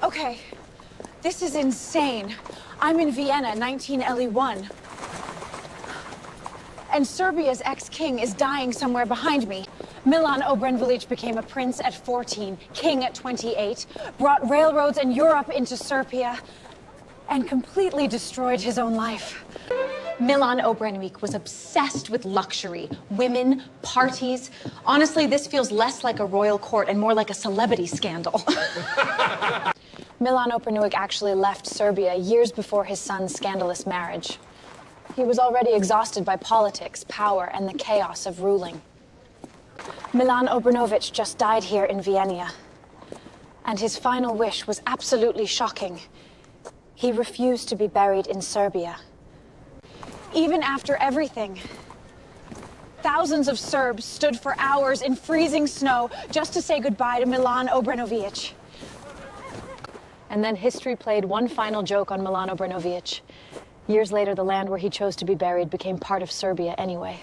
Okay, this is insane. I'm in Vienna, 1901. And Serbia's ex-king is dying somewhere behind me. Milan Obrenović became a prince at 14, king at 28, brought railroads and Europe into Serbia, and completely destroyed his own life. Milan Obrenovic was obsessed with luxury, women, parties. Honestly, this feels less like a royal court and more like a celebrity scandal. Milan Obrenović actually left Serbia years before his son's scandalous marriage. He was already exhausted by politics, power, and the chaos of ruling. Milan Obrenović just died here in Vienna. And his final wish was absolutely shocking. He refused to be buried in Serbia. Even after everything, thousands of Serbs stood for hours in freezing snow just to say goodbye to Milan Obrenović. And then history played one final joke on Milan Obrenović. Years later, the land where he chose to be buried became part of Serbia anyway.